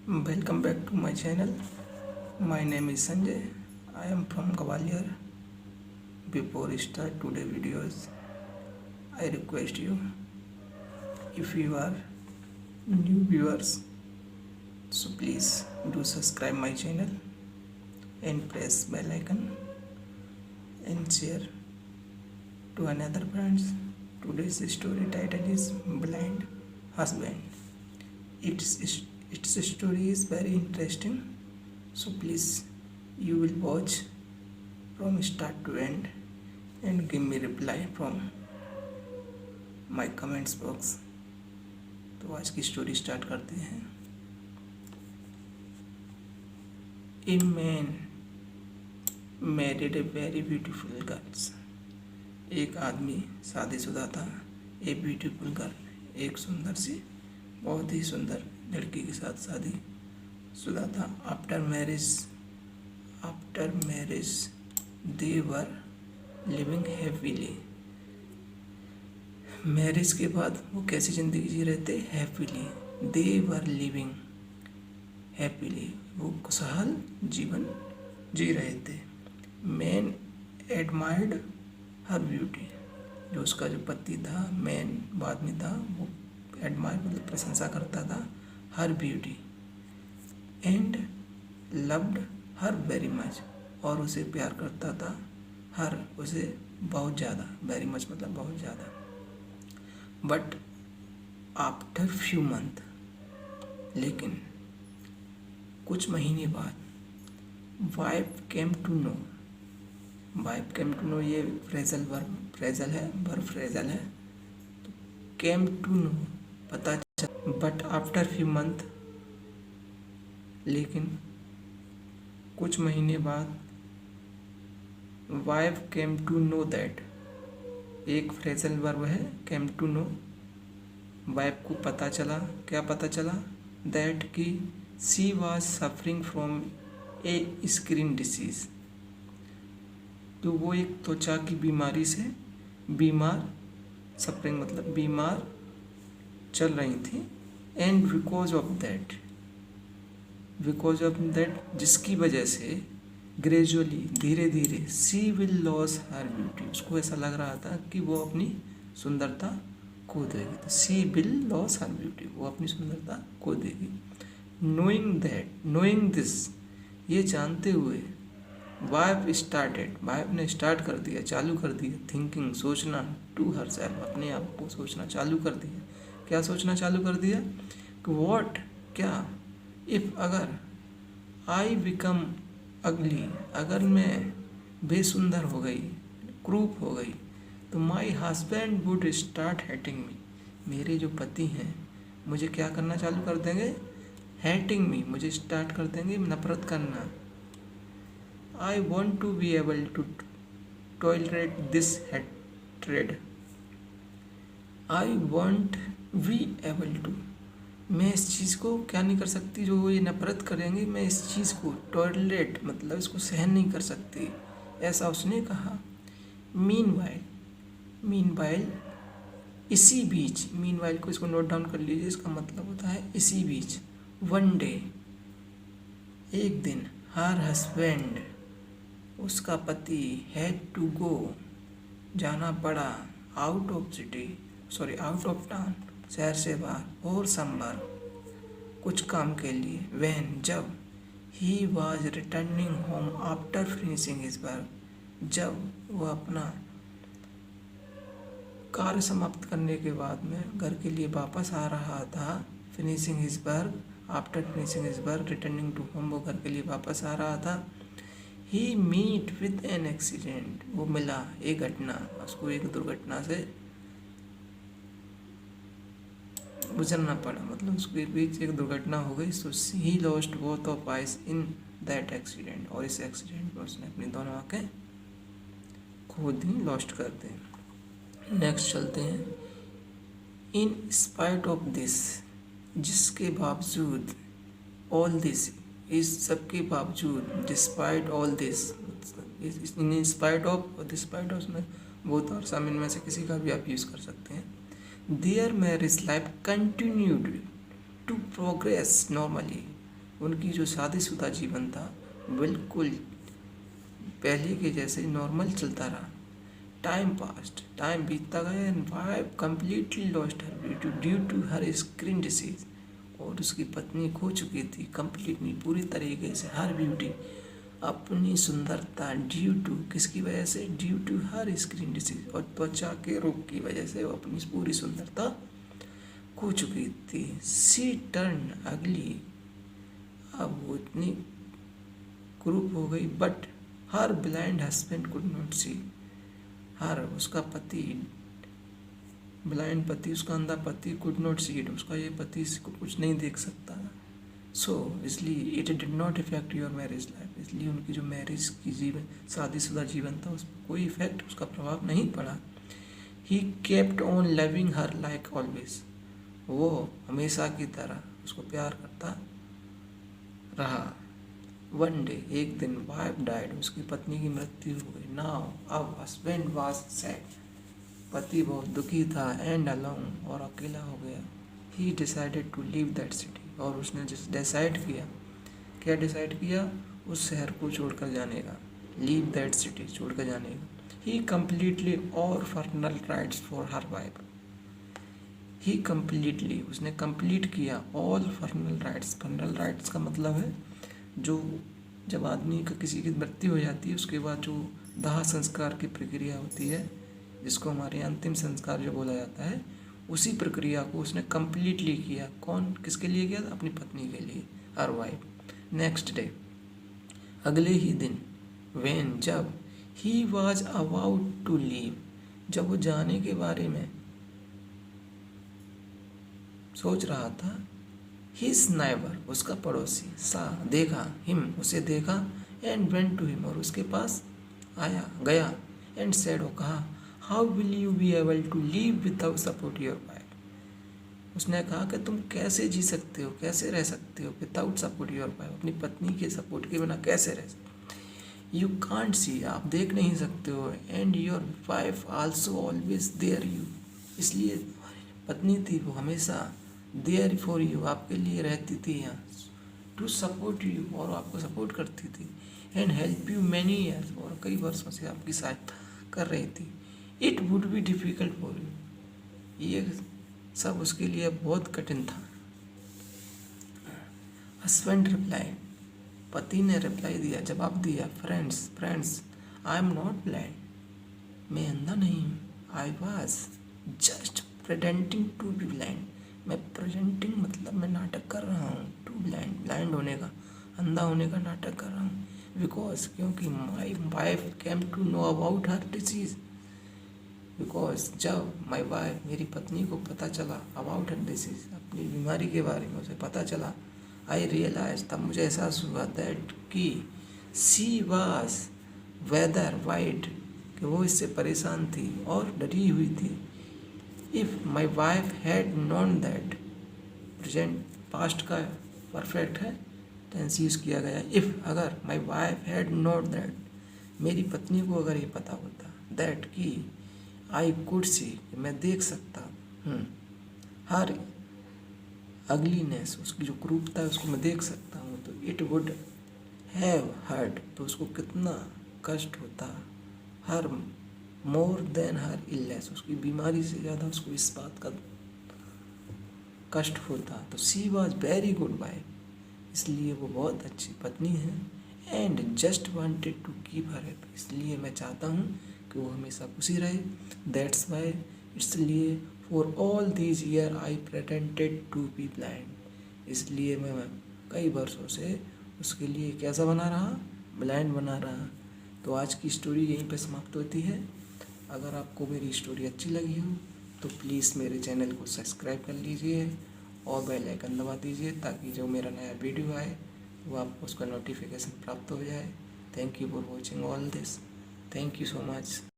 Welcome back to my channel. My name is Sanjay. I am from Gwalior. Before I start today videos, I request you, if you are new viewers, so please do subscribe my channel and press bell icon and share to another friends. Today's story title is Blind Husband. Its story is very interesting, so please you will watch from start to end and give me reply from my comments box. तो आज की story start करते हैं। A man married a very beautiful girls. एक आदमी शादीशुदा था। A beautiful girl, एक सुंदर सी, बहुत ही सुंदर लड़की के साथ शादी शुदा था। After marriage they were living happily. Marriage के बाद वो कैसी ज़िंदगी जी रहे थे? Happily. They were living happily, वो खुशहाल जीवन जी रहे थे। मैन एडमायर्ड हर ब्यूटी, जो उसका जो पति था, मैन बाद में था, वो एडमायर मतलब प्रशंसा करता था her beauty and loved her very much, और उसे प्यार करता था हर, उसे बहुत ज़्यादा, वेरी मच मतलब बहुत ज़्यादा। बट आफ्टर फ्यू मंथ, लेकिन कुछ महीने बाद wife came to know. Wife came to know, ये फ्रेजल वर्ब, फ्रेजल है, वर्ब फ्रेजल है। तो केम टू नो पता चला। बट आफ्टर फ्यू मंथ, लेकिन कुछ महीने बाद wife came to know that, एक फ्रेजल वर्ब है, केम टू नो। वाइफ को पता चला, क्या पता चला? दैट कि she was suffering from A skin disease, तो वो एक त्वचा की बीमारी से बीमार, सफरिंग मतलब बीमार चल रही थी। एंड बिकॉज ऑफ दैट, जिसकी वजह से ग्रेजुअली, धीरे धीरे, she will loss her beauty, उसको ऐसा लग रहा था कि वो अपनी सुंदरता खो देगी। तो she will loss her beauty, वो अपनी सुंदरता खो देगी। नोइंग दिस, ये जानते हुए, वाइफ ने स्टार्ट कर दिया, चालू कर दिया, थिंकिंग, सोचना, टू हर सेल्फ, अपने आप को सोचना चालू कर दिया। क्या सोचना चालू कर दिया? कि वॉट, क्या, इफ़, अगर, आई बिकम अगली, अगर मैं बेसुंदर हो गई, क्रूप हो गई, तो my husband would start hating me, मेरे जो पति हैं मुझे क्या करना चालू कर देंगे? हेटिंग मी, मुझे स्टार्ट कर देंगे नफरत करना। I want to be able to tolerate this hatred. I want be able to, मैं इस चीज़ को क्या नहीं कर सकती, जो ये नफरत करेंगे, मैं इस चीज़ को टॉलरेट मतलब इसको सहन नहीं कर सकती, ऐसा उसने कहा। मीनवाइल, इसी बीच, मीनवाइल को इसको नोट डाउन कर लीजिए, इसका मतलब होता है इसी बीच। वन डे, एक दिन, हर हस्बैंड, उसका पति, हैड टू गो, जाना पड़ा, आउट ऑफ टाउन, शहर से बाहर, और समर, कुछ काम के लिए। व्हेन, जब, he was returning home after finishing his work, जब वह अपना कार्य समाप्त करने के बाद में घर के लिए वापस आ रहा था। Finishing his work, after finishing his work, returning to home, वो घर के लिए वापस आ रहा था। He meet with an accident, वो मिला, एक घटना, उसको एक दुर्घटना से गुजरना पड़ा, मतलब उसके बीच एक दुर्घटना हो गई। So he lost both of eyes in that accident, और इस एक्सीडेंट में उसने अपनी दोनों आंखें खो दी, लॉस्ट कर दी। नेक्स्ट चलते हैं। इन स्पाइट ऑफ दिस, जिसके बावजूद, ऑल दिस, इस सब के बावजूद, despite all this, in spite of, despite of में बहुत और शामिल में से किसी का भी आप यूज़ कर सकते हैं। Their marriage life continued to progress normally. उनकी जो शादीशुदा जीवन था बिल्कुल पहले के जैसे नॉर्मल चलता रहा। टाइम पास्ट, टाइम बीतता गया and wife completely lost her beauty due to her skin disease. और उसकी पत्नी खो चुकी थी कम्प्लीटली पूरी तरीके से हर ब्यूटी, अपनी सुंदरता ड्यू टू किसकी वजह से, due to her skin disease और त्वचा के रोग की वजह से वो अपनी पूरी सुंदरता खो चुकी थी। सी टर्न अगली, अब वो इतनी क्रूप हो गई but her blind husband could not see, her उसका पति, ब्लाइंड पति, उसका अंधा पति कुड नॉट सी इट, उसका ये पति इसको कुछ नहीं देख सकता। सो इसलिए it did not effect your marriage life, इसलिए उनकी जो मैरिज की जीवन, शादीशुदा जीवन था उस पर कोई इफेक्ट, उसका प्रभाव नहीं पड़ा। He kept on loving her like always, वो हमेशा की तरह उसको प्यार करता रहा। वन डे, एक दिन, वाइफ डाइड, उसकी पत्नी की मृत्यु हो गई। नाउ अब हस्बैंड वाज सैड, पति बहुत दुखी था, एंड अलोन, और अकेला हो गया। He decided to leave that city, और उसने डिसाइड किया, क्या डिसाइड किया, उस शहर को छोड़कर जाने का, लीव दैट सिटी, छोड़कर जाने का। ही कम्प्लीटली और funeral rites for her wife, he completely, उसने कंप्लीट किया all funeral rites. Funeral rites का मतलब है जो जब आदमी का किसी की मृत्यु हो जाती है उसके बाद जो दाह संस्कार की प्रक्रिया होती है, जिसको हमारे अंतिम संस्कार जो बोला जाता है, उसी प्रक्रिया को उसने कम्प्लीटली किया। कौन, किसके लिए किया, अपनी पत्नी के लिए, हर वाइफ। नेक्स्ट डे, अगले ही दिन, व्हेन, जब, he was about to leave, जब वो जाने के बारे में सोच रहा था, हिज नाइबर, उसका पड़ोसी, सा, देखा, हिम, उसे देखा, एंड वेंट टू हिम, और उसके पास आया, गया, एंड सेड, और कहा, how will you be able to live without support your wife. उसने कहा कि तुम कैसे जी सकते हो, कैसे रह सकते हो विदाउट सपोर्ट योर वाइफ, अपनी पत्नी के सपोर्ट के बिना कैसे रह सकते। यू कांट सी, आप देख नहीं सकते हो, and your wife also always there you, इसलिए पत्नी थी वो हमेशा देयर फॉर यू, आपके लिए रहती थी यहाँ, टू सपोर्ट यू, और आपको सपोर्ट करती थी, and help you many years, और कई वर्षों से आपकी सहायता कर रही थी। It would be difficult for you, ये सब उसके लिए बहुत कठिन था। हस्बैंड रिप्लाई, पति ने रिप्लाई दिया, जवाब दिया, friends I am not blind, मैं अंधा नहीं हूँ, I was just pretending to be blind, मैं प्रेजेंटिंग मतलब मैं नाटक कर रहा हूँ, टू ब्लाइंड, ब्लाइंड होने का, अंधा होने का नाटक कर रहा हूँ, बिकॉज, क्योंकि my wife came to know about her disease, because जब माई वाइफ, मेरी पत्नी को पता चला अबाउट हर डिसीज, अपनी बीमारी के बारे में उसे पता चला, आई रियलाइज, तब मुझे एहसास हुआ दैट कि सी वाज वेदर वाइड, कि वो इससे परेशान थी और डरी हुई थी। If my wife had known that, present past का परफेक्ट है, टेंस यूज किया गया। इफ़, अगर, my wife had note that, मेरी पत्नी को अगर ये पता होता, दैट कि, आई कुड सी, मैं देख सकता हूँ, हर अगलीनेस, उसकी जो क्रूपता है उसको मैं देख सकता हूँ, तो इट वुड हैव हर्ट, तो उसको कितना कष्ट होता, हर मोर देन हर इलनेस, उसकी बीमारी से ज़्यादा उसको इस बात का कष्ट होता। तो she was very good wife, इसलिए वो बहुत अच्छी पत्नी है, and just wanted to keep her happy, इसलिए मैं चाहता हूँ कि वो हमेशा खुशी रहे। दैट्स वाई, इसलिए for all these year I pretended to be blind, इसलिए मैं कई वर्षों से उसके लिए कैसा बना रहा, ब्लाइंड बना रहा। तो आज की स्टोरी यहीं पे समाप्त होती है। अगर आपको मेरी स्टोरी अच्छी लगी हो तो प्लीज़ मेरे चैनल को सब्सक्राइब कर लीजिए और बेल आइकन दबा दीजिए, ताकि जो मेरा नया वीडियो आए वो आपको उसका नोटिफिकेशन प्राप्त हो जाए। Thank you for watching all this, thank you so much.